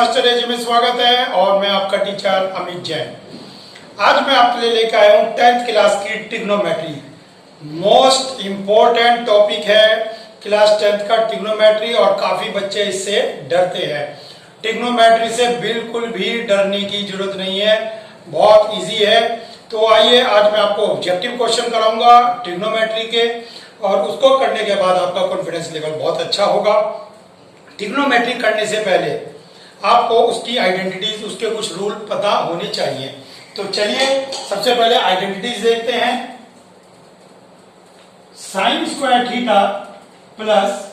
Master एजे में स्वागत है और मैं आपका टीचर अमित जैन। आज मैं आपके लिए लेकर आया हूँ 10th क्लास की ट्रिग्नोमेट्री। मोस्ट इम्पोर्टेंट टॉपिक है क्लास 10th का ट्रिग्नोमेट्री और काफी बच्चे इससे डरते हैं। ट्रिग्नोमेट्री से बिल्कुल भी डरने की जरूरत नहीं है, बहुत इजी है। तो आइए आज मैं आपको ऑब्जेक्टिव क्वेश्चन कराऊंगा ट्रिग्नोमेट्री के और उसको करने के बाद आपका कॉन्फिडेंस लेवल बहुत अच्छा होगा। ट्रिग्नोमेट्री करने से पहले आपको उसकी आइडेंटिटीज, उसके कुछ रूल पता होने चाहिए। तो चलिए सबसे पहले आइडेंटिटीज देखते हैं। Sign square theta plus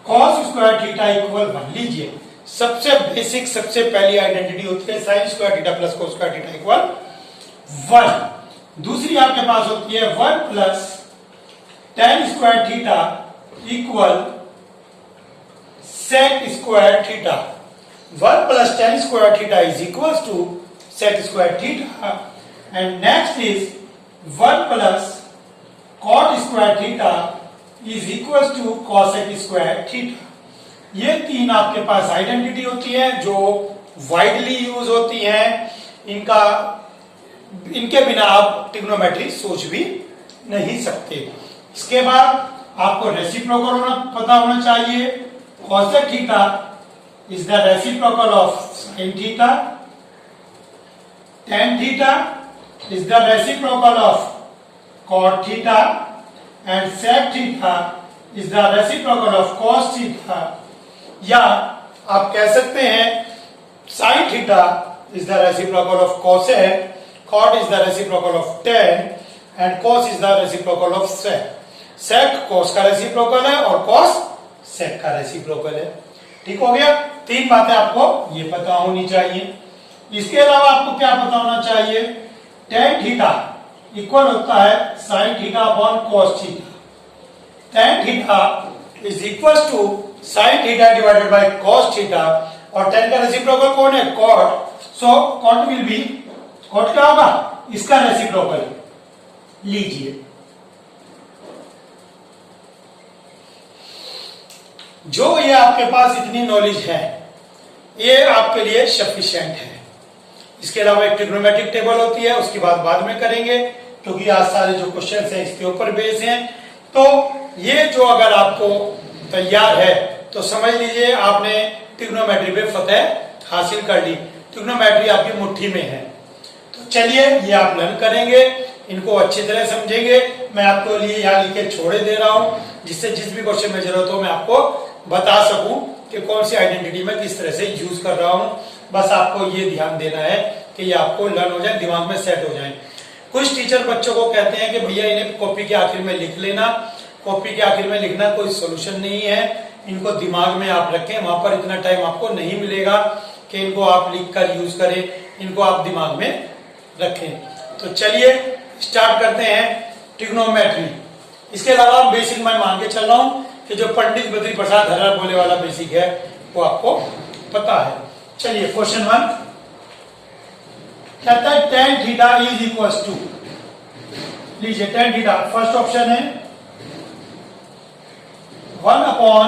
cos square theta equal 1 लीजिए। सबसे बेसिक सबसे पहली आइडेंटिटी होती है sign square theta plus cos square theta equal 1। दूसरी आपके पास होती है 1 plus ten square theta equal sec square theta. 1 plus tan square theta is equals to sec square theta, and next is 1 plus cot square theta is equals to cosec square theta. ये तीन आपके पास identity होती है जो widely use होती हैं। इनके बिना आप ट्रिग्नोमेट्री सोच भी नहीं सकते। इसके बाद आपको रेसिप्रोकल पता होना चाहिए। cosec theta is the reciprocal of sin theta. Tan theta is the reciprocal of cot theta, and sec theta is the reciprocal of cos theta. या आप कह सकते हैं sin theta is the reciprocal of cosec, cot is the reciprocal of tan, and cos is the reciprocal of sec. sec cos का reciprocal है और cos सेक का reciprocal है। ठीक हो गया। तीन बातें आपको ये पता होनी चाहिए। इसके अलावा आपको क्या पता होना चाहिए? tan थीटा इक्वल होता है sin theta upon cos theta. tan theta is equal to sin theta divided by cos theta और tan का रेसिप्रोकल कौन है? cot। So cot will be, cot क्या होगा? इसका रेसिप्रोकल लीजिए। जो ये आपके पास इतनी नॉलेज है ये आपके लिए सफिशिएंट है। इसके अलावा एक ट्रिग्नोमेट्रिक टेबल होती है, उसकी बात बाद में करेंगे क्योंकि आज सारे जो क्वेश्चंस हैं इसके ऊपर बेस हैं। तो ये जो अगर आपको तैयार है तो समझ लीजिए आपने ट्रिग्नोमेट्री पे फतेह हासिल कर ली। ट्रिग्नोमेट्री आपकी मुट्ठी में है। तो चलिए ये आप लर्न करेंगे, इनको अच्छी तरह समझेंगे। मैं आपको लिए यहाँ लिख के छोड़े दे रहा हूँ जिससे जिस भी क्वेश्चन में जरूरत हो मैं आपको बता सकूं कि कौन सी आइडेंटिटी में किस तरह से यूज कर रहा हूं। बस आपको ये ध्यान देना है कि ये आपको लर्न हो जाए, दिमाग में सेट हो जाए। कुछ टीचर बच्चों को कहते हैं कि भैया इन्हें कॉपी के आखिर में लिख लेना। कॉपी के आखिर में लिखना कोई सोल्यूशन नहीं है, इनको दिमाग में आप रखें। वहां पर इतना टाइम आपको नहीं मिलेगा कि इनको आप लिख कर यूज करें, इनको आप दिमाग में रखें। तो चलिए स्टार्ट करते हैं ट्रिग्नोमेट्री। इसके अलावा बेसिक मैं मान के चल रहा हूं कि जो पंडित बद्री प्रसाद हर्रा बोले वाला बेसिक है वो आपको पता है। चलिए क्वेश्चन 1 कहता है tan theta is equal to, लीजिए tan थीटा फर्स्ट ऑप्शन है 1 upon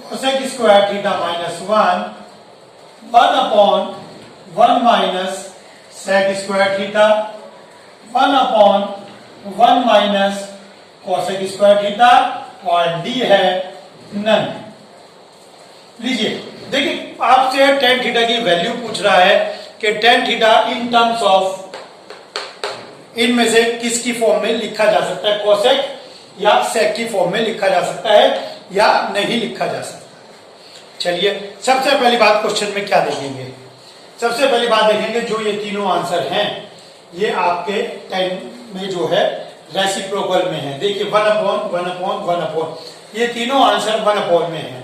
cosec square theta minus 1 upon 1 minus sec square theta, 1 upon 1 minus cosec square theta और डी है नन। लीजिए देखिए आपसे tan थीटा की वैल्यू पूछ रहा है कि tan theta in terms of इनमें से किसकी फॉर्म में लिखा जा सकता है? cosec या sec की फॉर्म में लिखा जा सकता है या नहीं लिखा जा सकता। चलिए सबसे पहली बात क्वेश्चन में क्या देखेंगे? सबसे पहली बात देखेंगे जो ये तीनों आंसर हैं ये आपके टाइम में जो है रेसिप्रोकल में है। देखिए 1 अपॉन 1 अपॉन 1 अपॉन, ये तीनों आंसर 1 अपॉन में है।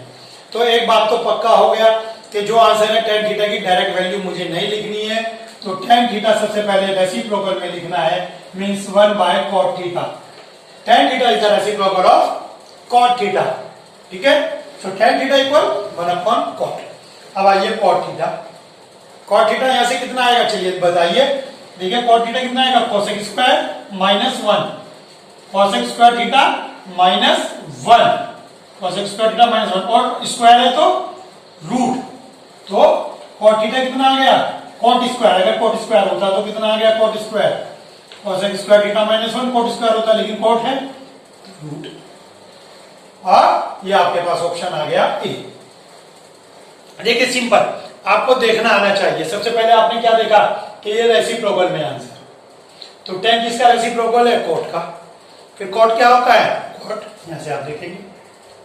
तो एक बात तो पक्का हो गया कि जो आंसर है tan थीटा की डायरेक्ट वैल्यू मुझे नहीं लिखनी है। तो tan थीटा सबसे पहले रेसिप्रोकल में लिखना है, means 1 by cot theta. tan theta is the reciprocal of cot theta. ठीक है, so tan theta equal 1 upon cot। अब आइए cot थीटा। cot थीटा यहां से कितना आएगा? चलिए बताइए। देखिए cot थीटा कितना आएगा? cosec square minus 1, cosec square theta minus 1, cosec square theta minus 1 और स्क्वायर है तो रूट, तो कॉट थीटा कितना आ गया कॉट स्क्वायर, अगर कॉट स्क्वायर होता तो कितना आ गया cot square, cosec square theta minus 1 cot square होता, लेकिन कॉट है रूट, और ये आपके पास ऑप्शन आ गया ए। देखिए सिंपल, आपको देखना आना चाहिए। सबसे पहले आपने क्या देखा कि ये रेसिप्रोकल में आंसर, तो tan किसका रेसिप्रोकल है कॉट का, फिर कॉट क्या होता है कॉट, यहां से आप देखेंगे।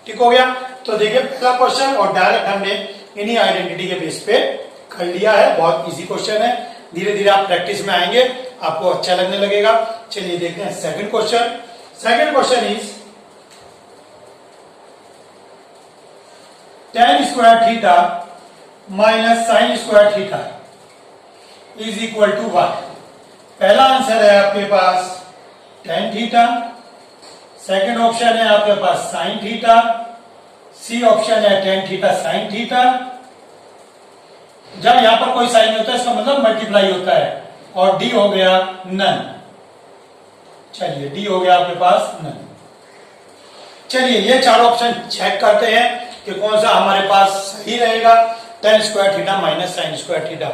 ठीक हो गया। तो देखिए पहला क्वेश्चन और डायरेक्ट हमने इन्हीं आइडेंटिटी के बेस पे कर लिया है, बहुत इजी क्वेश्चन है। धीरे धीरे आप प्रैक्टिस में आएंगे, आपको अच्छा लगने लगेगा। चलिए देखते हैं second question. Second question is tan square theta minus sine square theta is equal to 1। पहला आंसर है आपके पास tan थीटा, सेकंड ऑप्शन है आपके पास साइन थीटा, सी ऑप्शन है tan थीटा साइन थीटा। जब यहां पर कोई साइन नहीं होता इसका मतलब मल्टीप्लाई होता है, और डी हो गया नन। चलिए डी हो गया आपके पास नन। चलिए ये चार ऑप्शन चेक करते हैं कि कौन सा हमारे पास सही रहेगा। tan square theta minus sine square theta.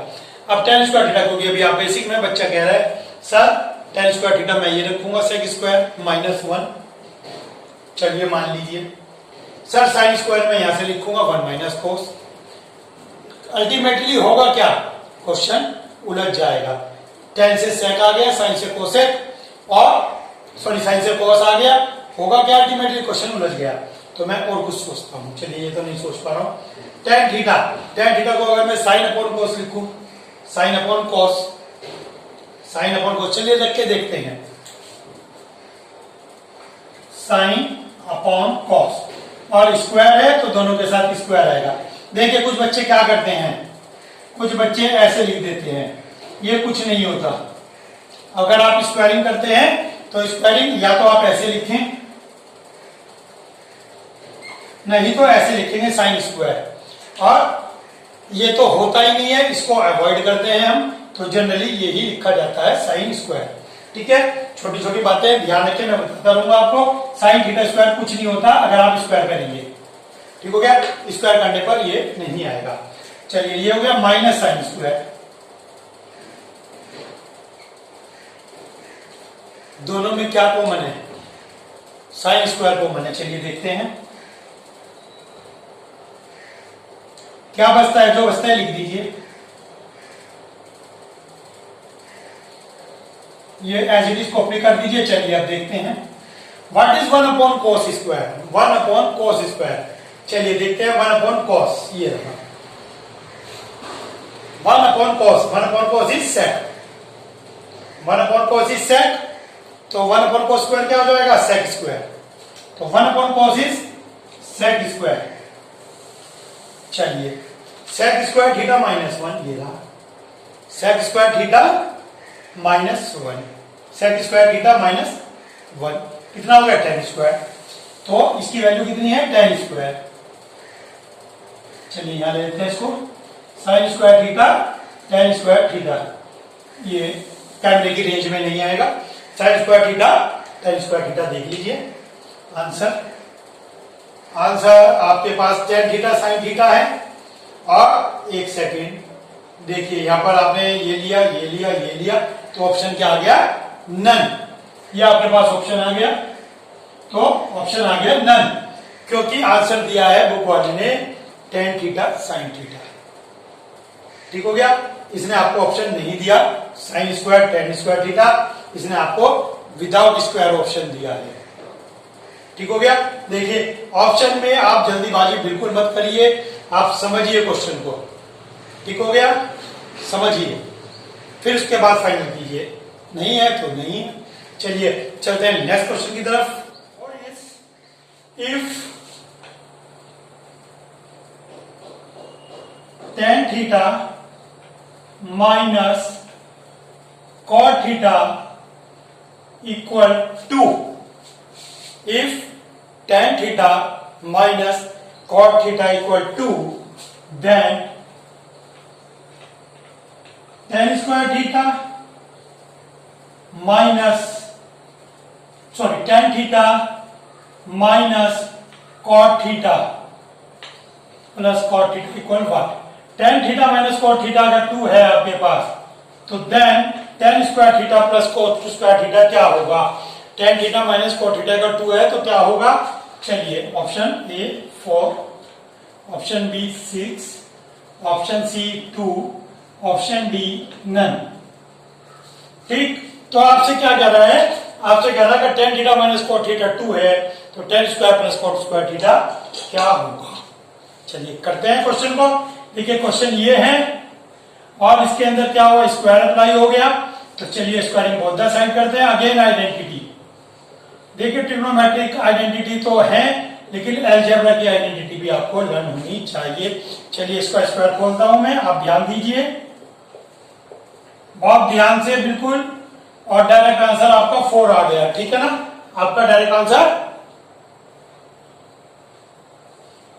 अब tan स्क्वायर थीटा क्योंकि अभी आप बेसिक में बच्चा कह रहा है सर tan स्क्वायर थीटा मैं ये रखूंगा sec स्क्वायर माइनस 1। चलिए मान लीजिए सर साइन स्क्वायर में यहां से लिखूंगा 1 माइनस कोस। अल्टीमेटली होगा क्या, क्वेश्चन उलझ जाएगा। tan से sec आ गया, साइन से कोसेक, और सॉरी साइन से कोस आ गया, होगा क्या अल्टीमेटली क्वेश्चन उलझ गया। तो मैं और कुछ सोचता हूं, चलिए ये तो नहीं सोच पा रहा हूं। tan थीटा को अगर मैं साइन अपॉन कोस लिखूं, साइन अपॉन कोस, साइन अपॉन कोस, चलिए देख के देखते हैं। साइन अपॉन कॉस, और स्क्वायर है तो दोनों के साथ स्क्वायर आएगा। देखिए कुछ बच्चे क्या करते हैं, कुछ बच्चे ऐसे लिख देते हैं, ये कुछ नहीं होता। अगर आप स्क्वायरिंग करते हैं तो स्क्वायरिंग या तो आप ऐसे लिखें, नहीं तो ऐसे लिखेंगे साइन स्क्वायर, और ये तो होता ही नहीं है, इसको अवॉइड करते हैं हम, तो जनरली यही लिखा जाता है साइन स्क्वायर। ठीक है, छोटी छोटी बातें ध्यान रखें, मैं बताता रहूंगा आपको। साइन थीटा स्क्वायर कुछ नहीं होता अगर आप स्क्वायर करेंगे। ठीक हो गया, स्क्वायर करने पर ये नहीं आएगा। चलिए ये हो गया माइनस साइन स्क्वायर, दोनों में क्या कॉमन है, साइन स्क्वायर कॉमन है। चलिए देखते हैं क्या बचता है, जो बचता है लिख दीजिए। ये एज इट इज कॉपी कर दीजिए। चलिए अब देखते हैं what is 1 upon cos square, 1 upon cos square. चलिए देखते हैं 1 अपॉन कोस, ये रहा 1 upon cos, 1 upon cos is sec, 1 upon cos is sec, तो 1 अपॉन कोस स्क्वायर क्या हो जाएगा सेक स्क्वायर, तो 1 upon cos is sec square. चलिए सेक स्क्वायर थीटा माइनस 1, ये रहा sec square theta minus 1, sec square theta minus 1 कितना हो गया tan स्क्वायर, तो इसकी वैल्यू कितनी है tan स्क्वायर। चलिए यहां ले लेते हैं इसको, sign square theta tan square theta, ये कैमरे की रेंज में नहीं आएगा। Sign square theta tan square theta देख लीजिए आंसर। आंसर आपके पास tan थीटा साइन थीटा है, और एक सेकेंड देखिए यहां पर आपने ये लिया ये लिया ये लिया, तो ऑप्शन क्या आ गया नन। ये आपके पास ऑप्शन आ गया, तो ऑप्शन आ गया नन, क्योंकि आंसर दिया है बुक वाले ने tan थीटा साइन थीटा। ठीक हो गया, इसने आपको ऑप्शन नहीं दिया sine square tan square theta, इसने आपको विदाउट स्क्वायर ऑप्शन दिया है। ठीक हो गया। देखिए ऑप्शन में आप जल्दीबाजी बिल्कुल मत करिए, आप समझिए क्वेश्चन को। ठीक हो गया, समझिए फिर उसके बाद फाइनल कीजिए, नहीं है तो नहीं है। चलिए चलते हैं नेक्स्ट क्वेश्चन की तरफ। If tan theta minus cot theta equal to, if tan theta minus cot theta equal to, then tan square theta minus tan theta minus cot theta plus cot theta equal what, tan theta minus cot theta अगर 2 है आपके पास, तो then tan square theta plus cot square theta क्या होगा? Tan theta minus cot theta अगर 2 है तो क्या होगा? चलिए, ऑप्शन ए 4, option B 6, option C 2, option D none. ठीक, तो आपसे क्या कह रहा है? आपसे कह रहा है कि ten theta minus cot theta 2 है, तो ten square plus cot square theta क्या होगा? चलिए करते हैं क्वेश्चन को। देखिए क्वेश्चन ये है और इसके अंदर क्या हुआ? स्क्वायर अप्लाई हो गया। तो चलिए स्क्वायरिंग बोथ द साइड करते हैं। अगेन आइडेंटिटी, देखिए ट्रिग्नोमेट्रिक आइडेंटिटी तो है, लेकिन अलजेब्रा की आइडेंटिटी भी आपको लर्न होनी चाहिए। चलिए इसका स्क्वायर खोलता हूं मैं, आप ध्यान दीजिए बहुत ध्यान से बिल्कुल, और डायरेक्ट आंसर आपका 4 आ गया। ठीक है ना, आपका डायरेक्ट आंसर।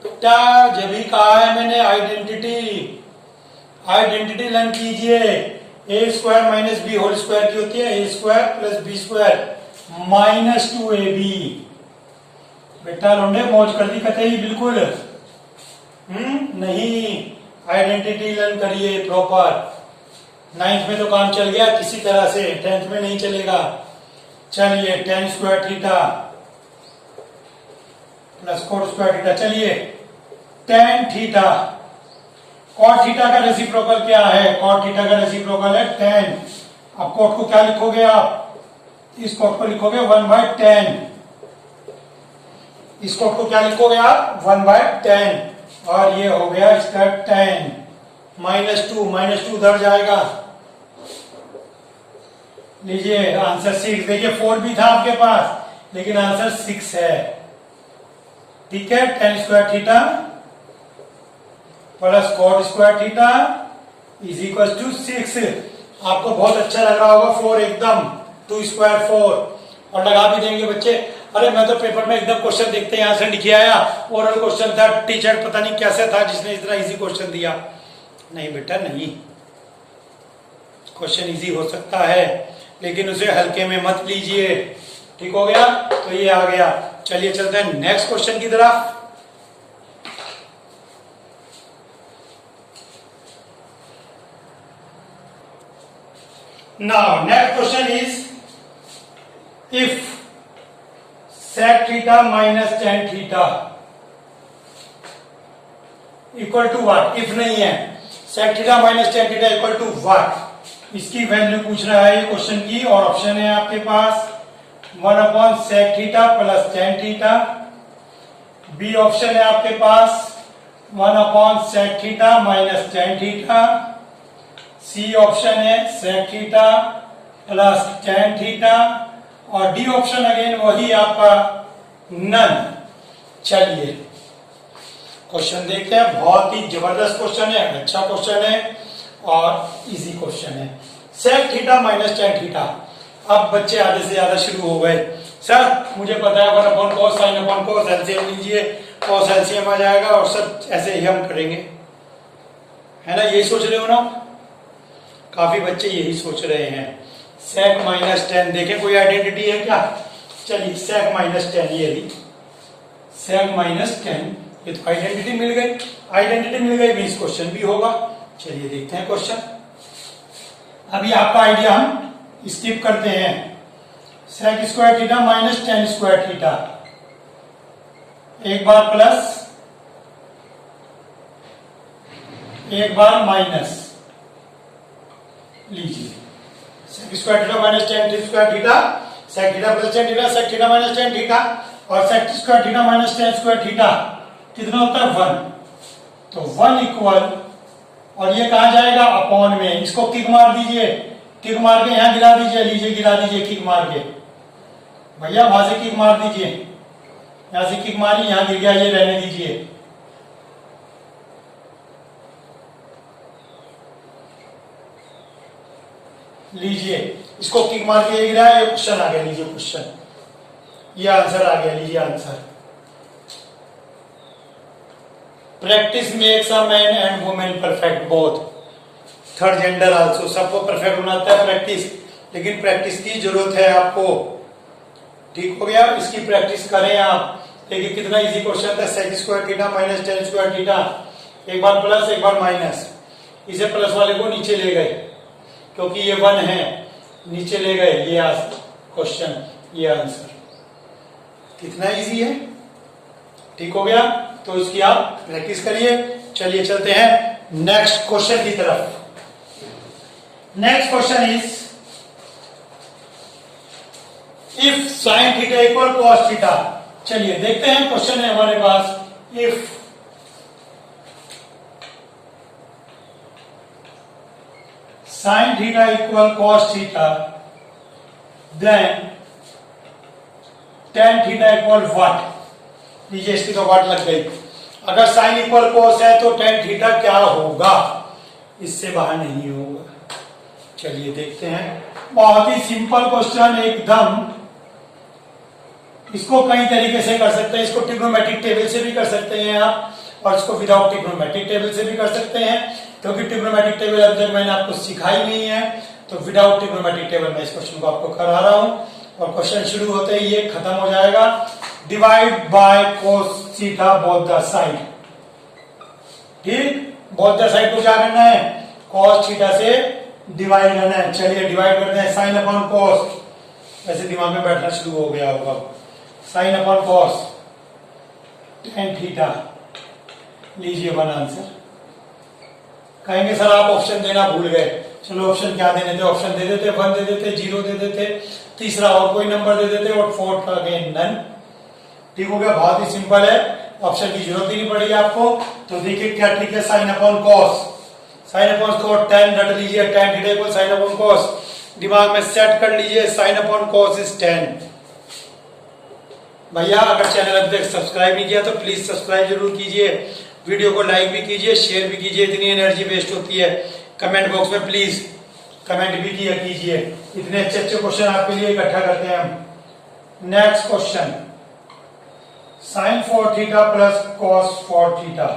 तो क्या जब ही कहा है मैंने आइडेंटिटी लर्न कीजिए। A square minus B whole square की होती है A square plus B square minus 2ab। बेटा लोंडे मौज कर दी कतई बिल्कुल। नहीं, आइडेंटिटी लर्न करिए प्रॉपर। 9th में तो काम चल गया किसी तरह से, 10th में नहीं चलेगा। चलिए ten square theta plus cot square theta, चलिए टेन थीटा, कॉट थीटा का रेसिप्रोकल क्या है? कॉट थीटा का रेसिप्रोकल है 10। अब कोट को क्या लिखोगे आप? इस कोट को लिखोगे 1/10। इस कोट को क्या लिखोगे आप? 1/10। और ये हो गया इसका 10 माइनस टू उधर जाएगा। लीजिए आंसर 6। देखिए 4 भी था आपके पास, लेकिन आंसर 6 है। ठीक है, ten square theta plus cot square theta is equal to 6। आपको बहुत अच्छा लग रहा होगा 4 एकदम, 2 स्क्वायर 4। और लगा भी देंगे बच्चे, अरे मैं तो पेपर में एकदम क्वेश्चन देखते हैं, यहां से लिखे आया ओरल क्वेश्चन था, टीचर पता नहीं कैसे था जिसने इतना इजी क्वेश्चन दिया। नहीं बेटा नहीं, क्वेश्चन इजी हो सकता है, लेकिन उसे हल्के में मत लीजिए। ठीक हो गया, तो ये आ गया। चलिए चलते हैं नेक्स्ट क्वेश्चन की तरफ। Now next question is if sec theta minus ten theta equal to what? If नहीं है, sec theta minus ten theta equal to what? इसकी वैल्यू पूछ रहा है ये क्वेश्चन की, और ऑप्शन है आपके पास 1/sec theta plus ten theta. B option है आपके पास 1/sec theta minus ten theta. C option है sec theta plus ten theta. और डी ऑप्शन अगेन वही आपका नन। चलिए क्वेश्चन देखते हैं, बहुत ही जबरदस्त क्वेश्चन है, अच्छा क्वेश्चन है और इजी क्वेश्चन है। sec theta minus ten theta. अब बच्चे आधे से ज्यादा शुरू हो गए, सर मुझे पता है 1/cos sin cos, एलसीएम लीजिए, cos एलसीएम आ जाएगा और सब ऐसे ही हम करेंगे, है ना? यही सोच रहे हो ना? काफी बच्चे यही सोच रहे हैं। sec माइनस टेन, देखें कोई आइडेंटिटी है क्या? चलिए sec माइनस टेन, ये ली sec माइनस टेन, ये तो आइडेंटिटी मिल गई। आइडेंटिटी मिल गई, बीस क्वेश्चन भी होगा। चलिए देखते हैं क्वेश्चन। अभी आपका आइडिया हम स्किप करते हैं। sec square theta minus ten square theta, एक बार प्लस एक बार माइनस लीजिए। sec square theta minus ten square theta, sec theta plus ten theta, sec theta minus ten theta, और sec square theta minus ten square theta कितना होता है? 1। तो 1 equal, और ये कहा जाएगा अपॉन में, इसको किक मार दीजिए, किक मार के यहां गिरा दीजिए, लीजिए गिरा दीजिए किक मार के, भैया वहां से किक मार दीजिए, यहां से किक मारी, यहां गिर गया, ये रहने दीजिए। लीजिए इसको किक मार के गिरा, ये क्वेश्चन आ गया, लीजिए क्वेश्चन, ये आंसर आ गया, लीजिए answer. Practice makes a man and women perfect both, third gender also, सबको परफेक्ट बनाता है प्रैक्टिस, लेकिन प्रैक्टिस की जरूरत है आपको। ठीक हो गया, इसकी प्रैक्टिस करें आप। देखिए कितना इजी क्वेश्चन था, sec square theta minus ten square theta, एक बार प्लस एक बार माइनस। इसे प्लस वाले को नीचे ले गए, क्योंकि ये 1 है, नीचे ले गए, ये क्वेश्चन, ये आंसर। कितना इजी है, ठीक हो गया। तो इसकी आप प्रैक्टिस करिए। चलिए चलते हैं नेक्स्ट क्वेश्चन की तरफ। Next question is if sine theta equal cos theta. चलिए देखते हैं, क्वेश्चन है हमारे पास, if sine theta equal cos theta then tan theta equal what. लीजिए इसकी तो व्हाट लग गई। अगर साइन इक्वल कॉस है तो टेन थीटा क्या होगा, इससे बाहर नहीं होगा। चलिए देखते हैं, बहुत ही सिंपल क्वेश्चन एकदम। इसको कई तरीके से कर सकते हैं, इसको ट्रिग्नोमेट्रिक टेबल से भी कर सकते हैं आप, और इसको विदाउट ट्रिग्नोमेट्रिक टेबल से भी कर सकते हैं, क्योंकि ट्रिग्नोमेट्रिक टेबल अभी तक मैंने आपको सिखाई नहीं है। तो विदाउट ट्रिग्नोमेट्रिक टेबल में इस क्वेश्चन को आपको करा रहा हूं, और क्वेश्चन शुरू होते ही ये खत्म हो जाएगा। Divide by cos theta both the side. ठीक, बोथ द साइड को क्या करना है, कॉस थीटा से डिवाइड करना है। चलिए डिवाइड करते हैं, साइन अपॉन कॉस, वैसे दिमाग में बैठना शुरू हो गया होगा। Sine upon cos tan theta, लीजिए 1 आंसर। कहेंगे सर आप ऑप्शन देना भूल गए। चलो ऑप्शन क्या देने थे, ऑप्शन दे देते, 1 दे देते, 0 दे देते, तीसरा और कोई नंबर दे देते, और फोर्थ अगेन नन। ठीक हो गया, बहुत ही सिंपल है, ऑप्शन की जरूरत ही नहीं पड़ेगी आपको। तो देखिए क्या ठीक है, sine upon cos, sine upon cos 10 रट लीजिए, tan theta equal sine upon cos, दिमाग में सेट कर लीजिए, साइन अपॉन कॉस इज 10। भैया अगर चैनल अभी तक सब्सक्राइब नहीं किया तो प्लीज सब्सक्राइब जरूर कीजिए, वीडियो को लाइक भी कीजिए, शेयर भी कीजिए, इतनी एनर्जी वेस्ट होती है। कमेंट बॉक्स में प्लीज कमेंट भी किया कीजिए। इतने अच्छे अच्छे क्वेश्चन आपके लिए इकट्ठा करते हैं हम। Next question, sine 4 theta plus cos 4 theta.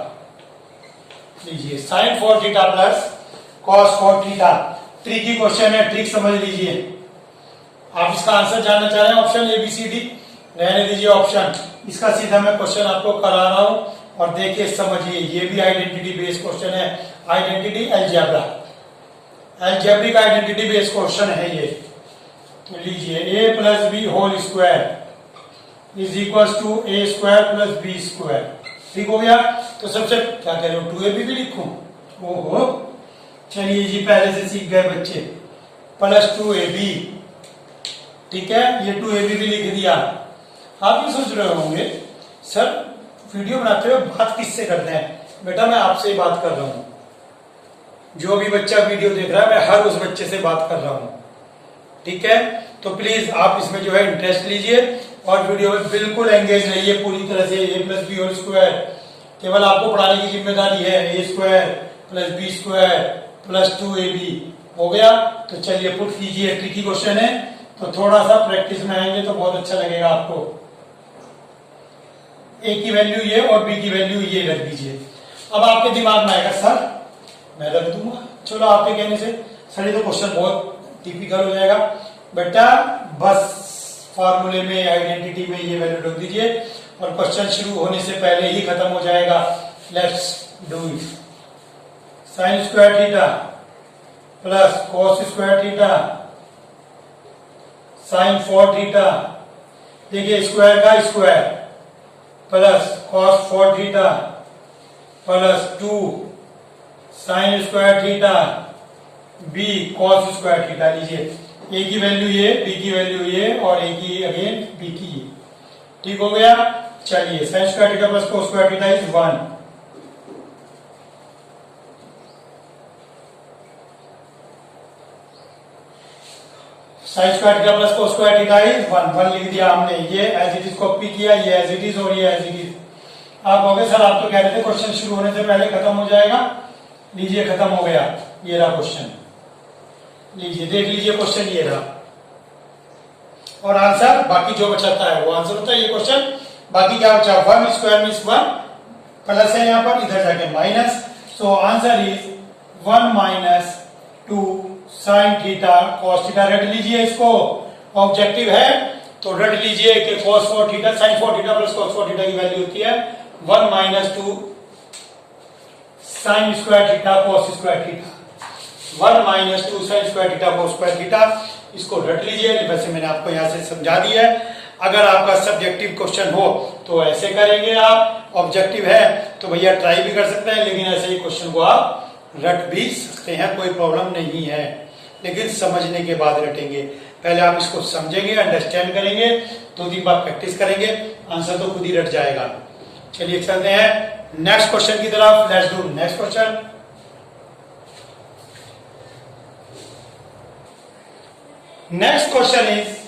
लीजिए sine 4 theta plus cos 4 theta, tricky question है, ट्रिक समझ लीजिए। आप इसका आंसर जानना चाह रहे हैं, ऑप्शन ABCD रहने दीजिए ऑप्शन, इसका सीधा मैं क्वेश्चन आपको करा रहा हूं, और देखिए समझिए, ये भी आइडेंटिटी बेस्ड क्वेश्चन है, identity algebra, algebraic identity based question है ये। तो लीजिए a plus B whole square is equal to a square plus B square. ठीक हो गया। तो सबसे क्या कह रहे हो, 2ab भी लिखूं? ओहो, चलिए जी पहले से सीख गए बच्चे, प्लस 2ab। ठीक है, ये 2ab भी लिख दिया। आप ये सोच रहे होंगे सर वीडियो बनाते हुए बात किससे करते हैं? बेटा मैं आपसे ही बात कर रहा हूं, जो भी बच्चा वीडियो देख रहा है मैं हर उस बच्चे से बात कर रहा हूं। ठीक है, तो प्लीज आप इसमें जो है इंटरेस्ट लीजिए और वीडियो में बिल्कुल एंगेज रहिए पूरी तरह से। a plus B whole square केवल आपको पढ़ाने की जिम्मेदारी है, a square plus B square plus 2ab हो गया। तो चलिए पुट कीजिए, ट्रिकी क्वेश्चन है तो थोड़ा सा प्रैक्टिस में आएंगे तो बहुत अच्छा लगेगा आपको। a की वैल्यू ये और b की वैल्यू ये रख दीजिए। अब आपके दिमाग में आएगा सर मैं रख दूंगा, चलो आपके कहने से सर ये तो क्वेश्चन बहुत टिपिकल हो जाएगा। बेटा बस फार्मूले में आइडेंटिटी में ये वैल्यू रख दीजिए और क्वेश्चन शुरू होने से पहले ही खत्म हो जाएगा। Let's do it. Sine square theta plus cos square theta sine 4 theta, देखिए स्क्वायर का square plus cos 4 theta plus 2 sine square theta B cos square theta. लीजिए ए की वैल्यू ये, बी की वैल्यू ये और ए की अगेन बी की ये। ठीक हो गया। चलिए sign square theta plus cos square theta is 1। Sign square theta plus cos square theta is 1 लिख दिया हमने, ये एज इट इज कॉपी किया, ये एज इट इज और ये एज इट इज। आप हो गए सर आप तो कह रहे थे क्वेश्चन शुरू होने से पहले खत्म हो जाएगा। लीजिए खत्म हो गया, ये रहा क्वेश्चन। लीजिए देख लीजिए क्वेश्चन ये रहा और आंसर बाकी जो बचाता है वो आंसर होता है ये क्वेश्चन। बाकी क्या बचा, 1 स्क्वायर मींस 1 प्लस है यहाँ पर, इधर जाके minus. So answer is 1 minus 2 sign theta cos theta. रट लीजिए इसको, ऑब्जेक्टिव है तो रट लीजिए कि cos 4 theta sine 4 theta plus cos 4 theta की वैल्यू होती है 1 minus 2 sine square theta cos square theta 1 minus 2 sine square theta cos square theta. इसको रट लीजिए, वैसे मैंने आपको यहाँ से समझा दिया है। अगर आपका सब्जेक्टिव क्वेश्चन हो तो ऐसे करेंगे आप, ऑब्जेक्टिव है तो भैया ट्राई भी कर सकते हैं, लेकिन ऐसे ही क्वेश्चन को आप रट भी सकते हैं, कोई प्रॉब्लम नहीं है, लेकिन समझने के बाद रटेंगे। पहले आप इसको समझेंगे, अंडरस्टैंड करेंगे, 2-3 बार प्रैक्टिस करेंगे, आंसर तो खुद ही रट जाएगा। चलिए चलते हैं नेक्स्ट क्वेश्चन की तरफ। Let's do next question. Next question is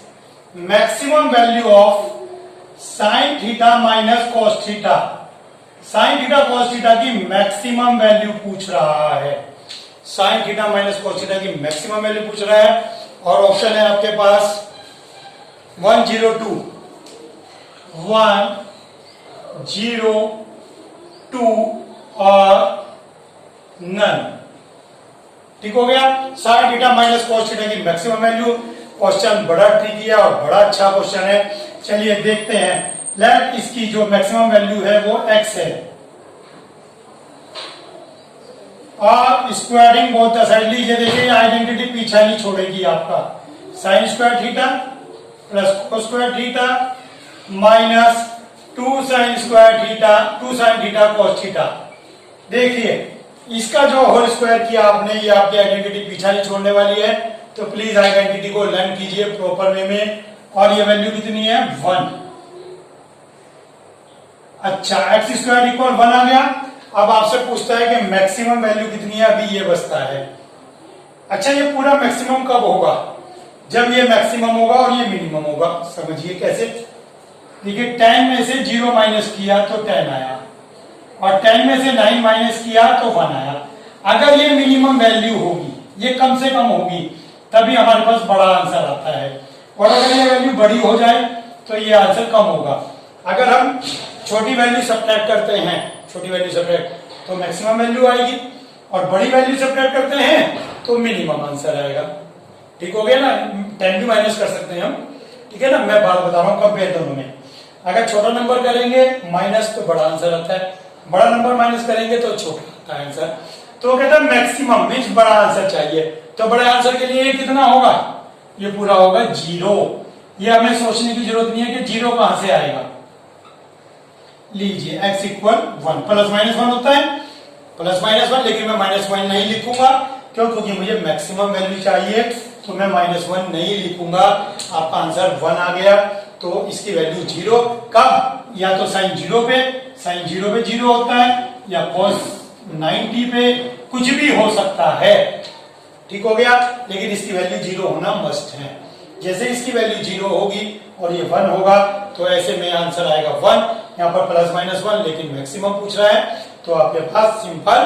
maximum value of sine theta minus cos theta. Sine theta cos theta की मैक्सिमम वैल्यू पूछ रहा है। Sine theta minus cos theta की मैक्सिमम वैल्यू पूछ रहा है, और ऑप्शन है आपके पास 102, 1, 0, 2 और नन। ठीक हो गया। Sine theta minus cos theta की मैक्सिमम वैल्यू। क्वेश्चन बड़ा ट्रिकी है और बड़ा अच्छा क्वेश्चन है। चलिए देखते हैं। लेट इसकी जो मैक्सिमम वैल्यू है वो x है, और स्क्वायरिंग बोथ द साइड लीजिए। देखिए आइडेंटिटी पीछा नहीं छोड़ेगी आपका। Sign square theta plus cos square theta minus 2 sine square theta 2 sign theta cos theta. देखिए इसका जो होल स्क्वायर किया आपने, ये आपकी आइडेंटिटी पीछा नहीं छोड़ने वाली है, तो प्लीज आइडेंटिटी को लर्न कीजिए प्रॉपर वे में। और ये वैल्यू कितनी है 1। अच्छा, एक्स स्क्वायर इक्वल 1 आ गया। अब आपसे पूछता है कि मैक्सिमम वैल्यू कितनी है, अभी ये बचता है। अच्छा, ये पूरा मैक्सिमम कब होगा? जब ये मैक्सिमम होगा और ये मिनिमम होगा। समझिए कैसे। देखिए 10 में से 0 माइनस किया तो 10 आया, और 10 में से 9 माइनस किया तो 1 आया। अगर ये मिनिमम वैल्यू होगी, ये कम से कम होगी, तभी हमारे पास बड़ा आंसर आता है। और अगर ये वैल्यू बड़ी हो जाए तो ये आंसर कम होगा। अगर हम छोटी वैल्यू सब्ट्रैक्ट करते हैं, छोटी वैल्यू सब्ट्रैक्ट, तो मैक्सिमम वैल्यू आएगी, और बड़ी वैल्यू सब्ट्रैक्ट करते हैं तो मिनिमम आंसर आएगा। ठीक हो गया ना। 10 भी माइनस कर सकते हैं हम, ठीक है ना। मैं बात बता रहा हूं कंपेयर दोनों में। अगर छोटा नंबर करेंगे माइनस तो बड़ा आंसर आता है, बड़ा नंबर माइनस करेंगे तो छोटा आता है आंसर। तो कहता है मैक्सिमम मीन्स बड़ा आंसर चाहिए, तो बड़े आंसर के लिए ये कितना होगा? ये पूरा होगा 0। ये हमें सोचने की जरूरत नहीं है कि 0 कहां से आएगा। लीजिए x इक्वल 1, प्लस माइनस 1 होता है, प्लस माइनस 1, लेकिन मैं माइनस 1 नहीं लिखूंगा। क्यों? क्योंकि मुझे मैक्सिमम वैल्यू चाहिए, तो मैं माइनस 1 नहीं लिखूंगा। आपका आंसर 1 आ गया, तो इसकी वैल्यू 0 कब? या तो साइन 0 पे, साइन 0 पे 0 होता है, या कॉस 90 पे, कुछ भी हो सकता है। ठीक हो गया। लेकिन इसकी वैल्यू 0 होना मस्ट है। जैसे इसकी वैल्यू 0 होगी और ये 1 होगा, तो ऐसे में आंसर आएगा 1। यहाँ पर प्लस माइनस 1, लेकिन मैक्सिमम पूछ रहा है, तो आपके पास सिंपल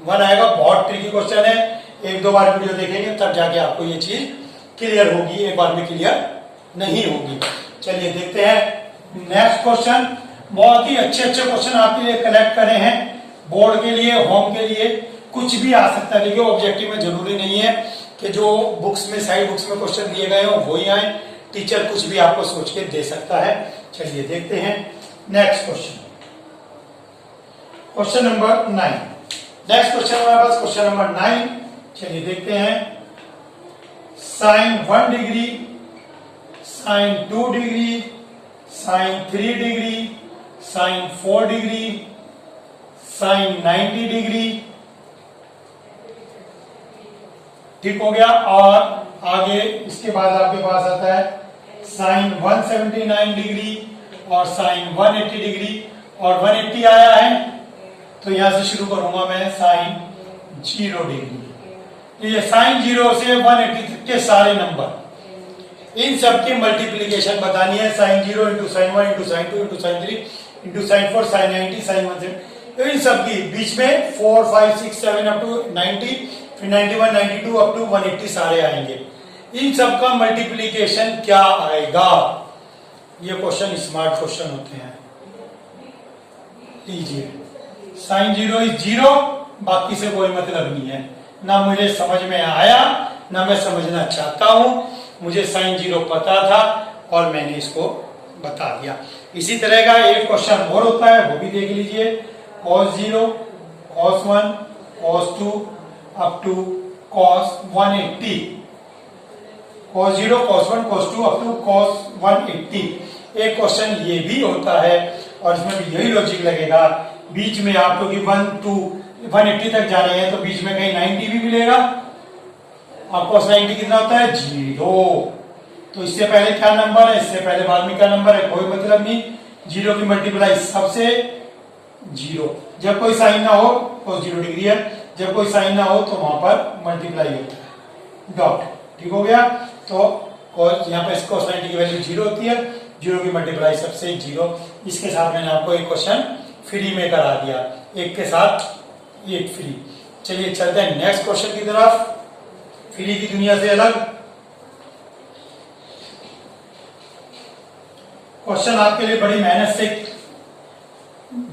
1 आएगा। बहुत ट्रिकी क्वेश्चन है, 1-2 बार वीडियो देखेंगे तब जाके आपको ये चीज क्लियर होगी, एक बार में क्लियर नहीं होगी। चलिए देखते हैं नेक्स्ट क्वेश्चन। बहुत ही अच्छे अच्छे क्वेश्चन आपके लिए कलेक्ट करे हैं, बोर्ड के लिए, होम के लिए, कुछ भी आ सकता है। देखिए ऑब्जेक्टिव में जरूरी नहीं है कि जो बुक्स में, साइड बुक्स में क्वेश्चन दिए गए हो वही आए। टीचर कुछ भी आपको सोच के दे सकता है। चलिए देखते हैं next question. Question number 9। Next question हमारे पास क्वेश्चन नंबर 9। चलिए देखते हैं। Sine 1 degree, sine 2 degree, sine 3 degree, sine 4 degree, sine 90 degree. ठीक हो गया। और आगे इसके बाद आपके पास आता है साइन 179 डिग्री और साइन 180 डिग्री, और 180 आया है तो यहां से शुरू करूंगा मैं साइन 0 डिग्री। ये साइन 0 से 180 तक के सारे नंबर, इन सब की मल्टीप्लीकेशन बतानी है। Sine 0 into sine 1 into sine 2 into sine 3 into sine 4 sine 90 sine 170, तो इन सब की बीच में 4 5 6 7 अप टू 90, फिर 91 92 अप टू 180 सारे आएंगे। इन सब का मल्टीप्लीकेशन क्या आएगा? ये क्वेश्चन स्मार्ट क्वेश्चन होते हैं। लीजिए साइन 0 इज 0, बाकी से कोई मतलब नहीं है। ना मुझे समझ में आया, ना मैं समझना चाहता हूं। मुझे साइन 0 पता था और मैंने इसको बता दिया। इसी तरह का एक क्वेश्चन और होता है, वो भी देख लीजिए। cos 0, cos 1, cos 2 up to cos 180, cos 0, cos 1, cos 2 up to cos 180। एक क्वेश्चन ये भी होता है और इसमें भी यही लॉजिक लगेगा। बीच में आपको कि 1 to 180 तक जाने हैं तो बीच में कहीं 90 भी मिलेगा और cos 90 कितना होता है 0। तो इससे पहले क्या नंबर है, इससे पहले बाद में क्या नंबर है, कोई मतलब नहीं। 0 की मल्टीप्लाई सबसे 0। जब कोई साइन ना हो तो 0 डिग्री है, जब कोई साइन ना हो तो वहां पर मल्टीप्लाई होता है डॉट। ठीक हो गया। तो यहाँ पे cos 90 की वैल्यू 0 होती है, 0 की मल्टीप्लाई सबसे 0। इसके साथ मैंने आपको एक क्वेश्चन फ्री में करा दिया, एक के साथ एक फ्री। चलिए चलते हैं नेक्स्ट क्वेश्चन की तरफ, फ्री की दुनिया से अलग। क्वेश्चन आपके लिए बड़ी मेहनत से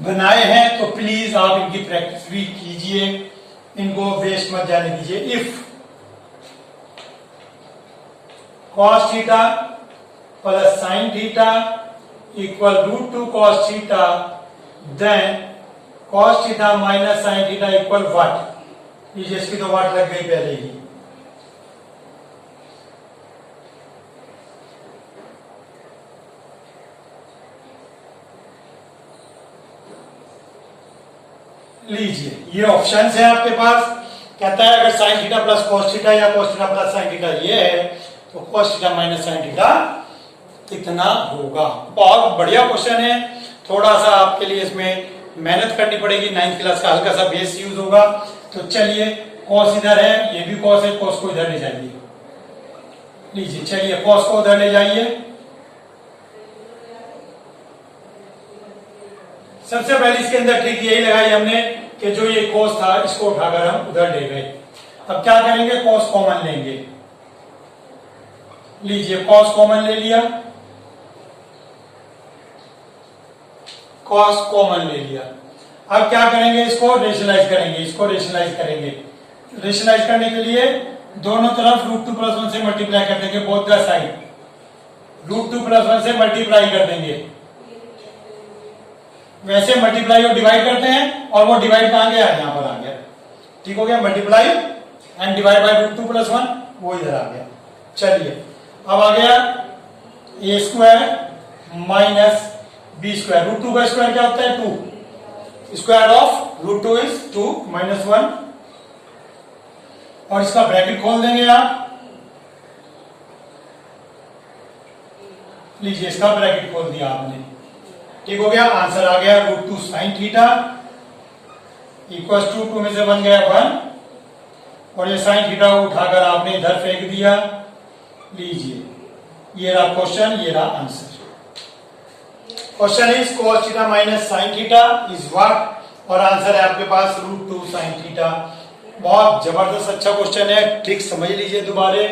बनाए हैं तो प्लीज आप इनकी प्रैक्टिस भी कीजिए, इनको वेस्ट मत जाने दीजिए। If cos theta plus sin theta equal √2 cos theta, then cos theta minus sin theta equal what. ये जिसकी तो व्हाट लग गई पहले ही। लीजिए ये ऑप्शन है आपके पास। कहता है अगर sin theta plus cos theta या cos theta plus sin theta ये है तो cos theta minus sin theta कितना होगा। बहुत बढ़िया क्वेश्चन है, थोड़ा सा आपके लिए इसमें मेहनत करनी पड़ेगी। 9th क्लास का हल्का सा बेस यूज होगा। तो चलिए cos इधर है, ये भी cos है, cos को इधर ले जाइए। लीजिए चलिए cos को उधर ले जाइए। सबसे पहले इसके अंदर ट्रिक यही लगाई हमने कि जो ये cos था इसको उठाकर हम उधर ले गए। अब क्या करेंगे, cos कॉमन लेंगे। लीजिए cos कॉमन ले लिया, cos कॉमन ले लिया। अब क्या करेंगे, इसको रेशनलाइज करेंगे, इसको रेशनलाइज करेंगे। रेशनलाइज करने के लिए दोनों तरफ √2 + 1 से मल्टीप्लाई कर देंगे, बोथ द साइड √2 + 1 से मल्टीप्लाई कर देंगे। वैसे मल्टीप्लाई और डिवाइड करते हैं और वो डिवाइड कहां गया, यहां पर आ गया। ठीक हो गया, मल्टीप्लाई एंड डिवाइड बाय √2 + 1 वो इधर आ गया। चलिए अब आ गया a² माइनस b²। √2 का स्क्वायर क्या होता है 2, स्क्वायर ऑफ √2 इज 2 - 1 और इसका ब्रैकेट खोल देंगे आप। लीजिए इसका ब्रैकेट खोल दिया आपने। ठीक हो गया, आंसर आ गया √2 sin थीटा इक्वल टू 2 में से 1 गया 1 और ये sin थीटा को उठाकर आपने इधर फेंक दिया। लीजिए ये रहा क्वेश्चन, ये रहा answer. Question is cos theta minus sin theta is what और आंसर है आपके पास √2 sin थीटा। बहुत जबरदस्त अच्छा क्वेश्चन है, ट्रिक समझ लीजिए दोबारा।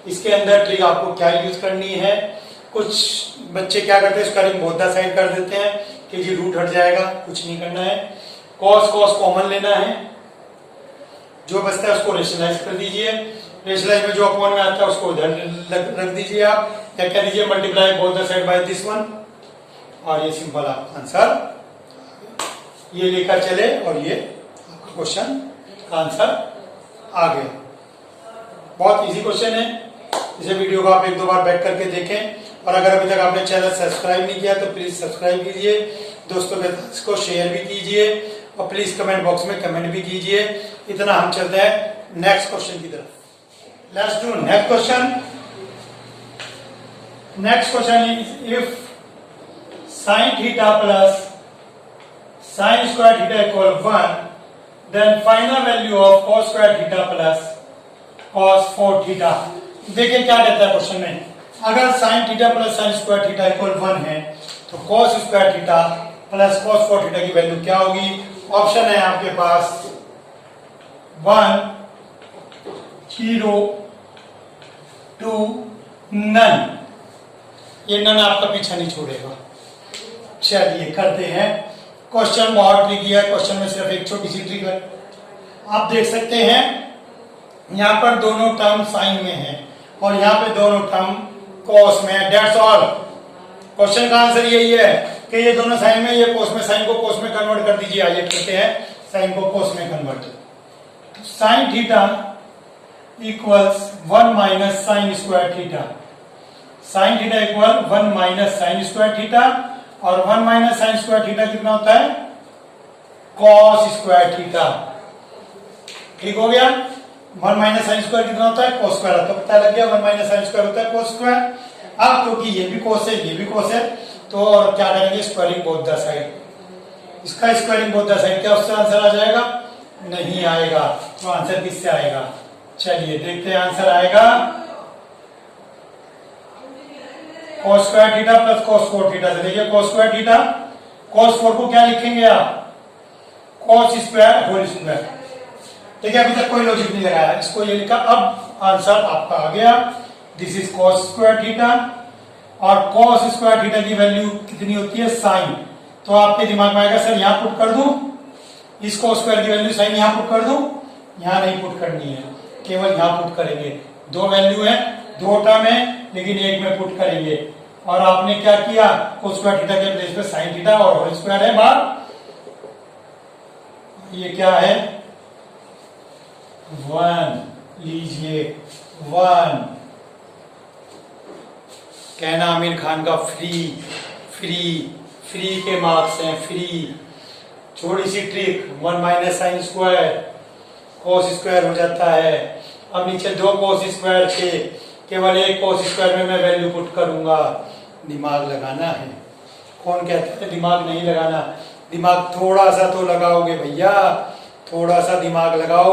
इसके अंदर ट्रिक आपको क्या यूज करनी है, कुछ बच्चे क्या करते हैं इसका रिंग बोधा साइड कर देते हैं कि जी रूट हट जाएगा, कुछ नहीं करना है। cos कॉमन लेना है, जो बचता है उसको रेशनलाइज कर दीजिए। रेशनलाइज में जो अपॉन में आता है उसको इधर रख दीजिए आप, या कह दीजिए multiply both the side by this one और ये सिंपल आपका आंसर ये लेकर चले और ये आपका क्वेश्चन का आंसर आ गया। बहुत इजी क्वेश्चन है, इसे वीडियो को आप 1-2 बार बैक करके देखें और अगर अभी तक आपने चैनल सब्सक्राइब नहीं किया तो प्लीज सब्सक्राइब कीजिए, दोस्तों के साथ इसको शेयर भी कीजिए और प्लीज कमेंट बॉक्स में कमेंट भी कीजिए। इतना हम चलते हैं नेक्स्ट क्वेश्चन की तरफ। Let's do next question. Next question is if sin theta plus sin square theta equal 1 then final value of cos square theta plus cos 4 theta. देखिए क्या कहता है क्वेश्चन में, अगर sin theta plus sin square theta equal 1 है तो cos square theta plus cos 4 theta की value क्या होगी। ऑप्शन है आपके पास 1, 0, 2, नन। ये नन आपका पीछा नहीं छोड़ेगा। चलिए करते हैं, क्वेश्चन बहुत ट्रिकी है। क्वेश्चन में सिर्फ एक छोटी सी ट्रिक है, आप देख सकते हैं यहां पर दोनों टर्म साइन में है और यहाँ पे दोनों टर्म कॉस में है। That's all. क्वेश्चन का आंसर यही है कि ये दोनों साइन में, ये कॉस में, साइन को कॉस में कन्वर्ट कर दीजिए। आइए करते हैं साइन को कोस में कन्वर्ट। तो sine theta equals 1 minus sine square theta. Sine theta equal 1 minus sine square theta, और 1 माइनस साइन स्क्वायर थीटा कितना होता है? Cos square theta. ठीक हो गया। 1 माइनस साइन स्क्वायर कितना होता है? Cos square. तो पता लग गया 1 माइनस साइन स्क्वायर होता है कोस स्क्वायर। अब क्योंकि ये भी कोस है ये भी कोस है, तो और क्या करेंगे? Squaring both the side. इसका स्क्वायरिंग बोथ द साइड, क्या उससे आंसर आ जाएगा? नहीं आएगा। तो आंसर किससे आएगा? चलिए देखते हैं। आंसर आएगा cos square theta plus cos 4 theta से। देखिए cos स्क्वायर थीटा, cos 4 को क्या लिखेंगे आप? cos square whole square. ठीक है, अभी तक कोई लॉजिक नहीं लगाया, इसको ये लिखा। अब आंसर आपका आ गया। This is cos square theta, और cos स्क्वायर थीटा की वैल्यू कितनी होती है? साइन। तो आपके दिमाग में आएगा सर यहां पुट कर दूं, इस cos स्क्वायर की वैल्यू साइन यहां पुट कर दूं? यहां नहीं पुट करनी है, केवल यहां पुट करेंगे। दो वैल्यू है, दो टर्म है, लेकिन एक में पुट करेंगे। और आपने क्या किया? cos स्क्वायर थीटा के प्लेस पे साइन थीटा और होल स्क्वायर है बाहर। ये क्या है? 1 लीजिए, 1। कहना आमिर खान का फ्री फ्री फ्री के मार्क्स हैं, फ्री। थोड़ी सी trick, 1 minus sine square cos square हो जाता है। अब नीचे दो कोस स्क्वायर थे, केवल एक कोस स्क्वायर में मैं वैल्यू पुट करूंगा। दिमाग लगाना है। कौन कहता है दिमाग नहीं लगाना? दिमाग थोड़ा सा तो लगाओगे भैया, थोड़ा सा दिमाग लगाओ,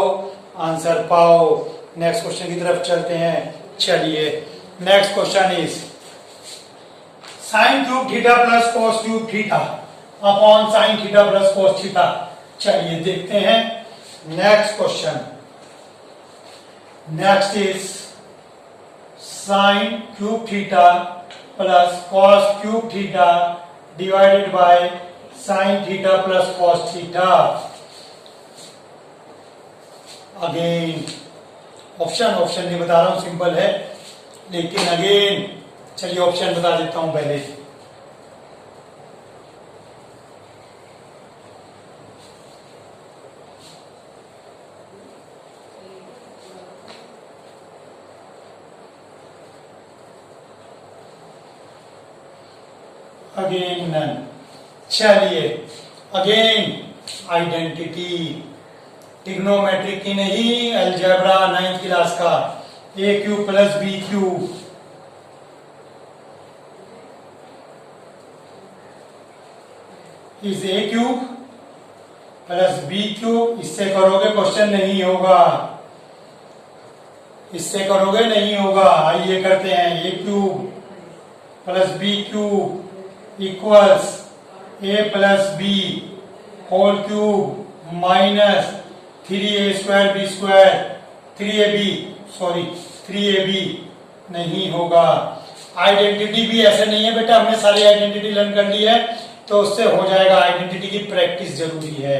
आंसर पाओ। नेक्स्ट क्वेश्चन की तरफ चलते हैं। चलिए next question is sine cube theta plus cos cube theta upon sine theta plus cos theta. चलिए देखते हैं next question. Next is sine cube theta plus cos cube theta divided by sine theta plus cos theta. Again option नहीं बता रहा हूं, simple है, लेकिन again चलिए ऑप्शन बता देता हूं पहले। Again none. चलिए अगेन आइडेंटिटी, ट्रिग्नोमेट्रिक की नहीं, अलजेब्रा 9th क्लास का। A cube plus B cube is A cube plus B cube. इससे करोगे क्वेश्चन नहीं होगा, इससे करोगे नहीं होगा। आइए करते हैं। A cube plus B cube equals A plus B whole cube minus 3a square B square, 3ab sorry 3ab नहीं होगा। आइडेंटिटी भी ऐसे नहीं है बेटा, हमने सारी आइडेंटिटी लर्न कर ली है, तो उससे हो जाएगा। आइडेंटिटी की प्रैक्टिस जरूरी है।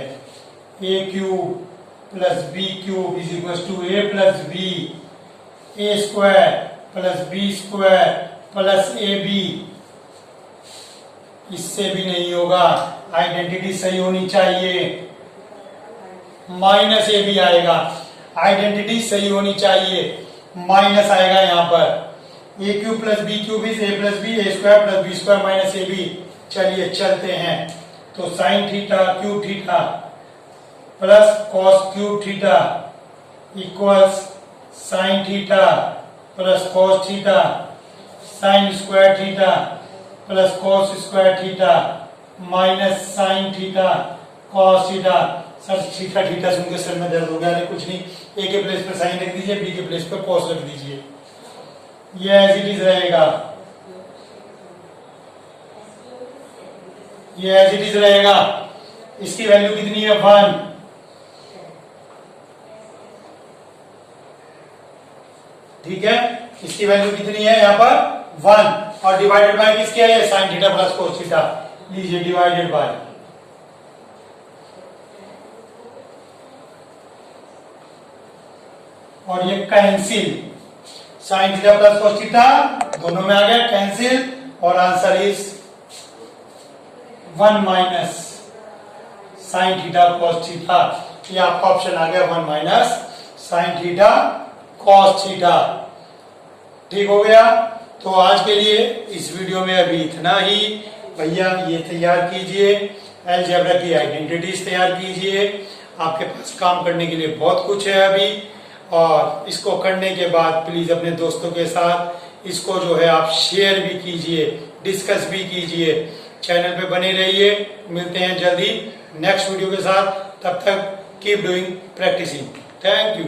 A cube plus B cube is equal to A plus B, A square plus B square plus A B. इससे भी नहीं होगा, आइडेंटिटी सही होनी चाहिए। माइनस ए भी आएगा, आइडेंटिटी सही होनी चाहिए, माइनस आएगा यहाँ पर। A cube plus B cube is A plus B, A square plus B square minus A B. चलिए चलते हैं। तो sine theta cube theta plus cos cube theta equals sine theta plus cos theta, sine square theta plus cos square theta minus sine theta cos theta. Sir theta theta सुन के sir में दर्द हो गया। नहीं कुछ नहीं, ए के प्लेस पर साइन रख दीजिए, बी के प्लेस पर कॉस रख दीजिए, ये एज इट इज रहेगा, ये एज इट इज रहेगा। इसकी वैल्यू कितनी है? 1। ठीक है, इसकी वैल्यू कितनी है यहाँ पर? 1। और डिवाइडेड बाय किसके है? Sign theta plus cos theta. लीजिए डिवाइडेड बाय, और ये cancel, sign theta plus cos theta दोनों में आ गया कैंसिल, और answer is 1 minus sine theta cos theta. ये आपका ऑप्शन आ गया 1 minus sine theta cos theta. ठीक हो गया। तो आज के लिए इस वीडियो में अभी इतना ही। भैया ये तैयार कीजिए, अलजेब्रा की आइडेंटिटीज तैयार कीजिए। आपके पास काम करने के लिए बहुत कुछ है अभी, और इसको करने के बाद प्लीज अपने दोस्तों के साथ इसको जो है आप शेयर भी कीजिए, डिस्कस भी कीजिए। चैनल पे बने रहिए। मिलते हैं जल्दी नेक्स्ट वीडियो के साथ। तब तक keep doing practicing. Thank you.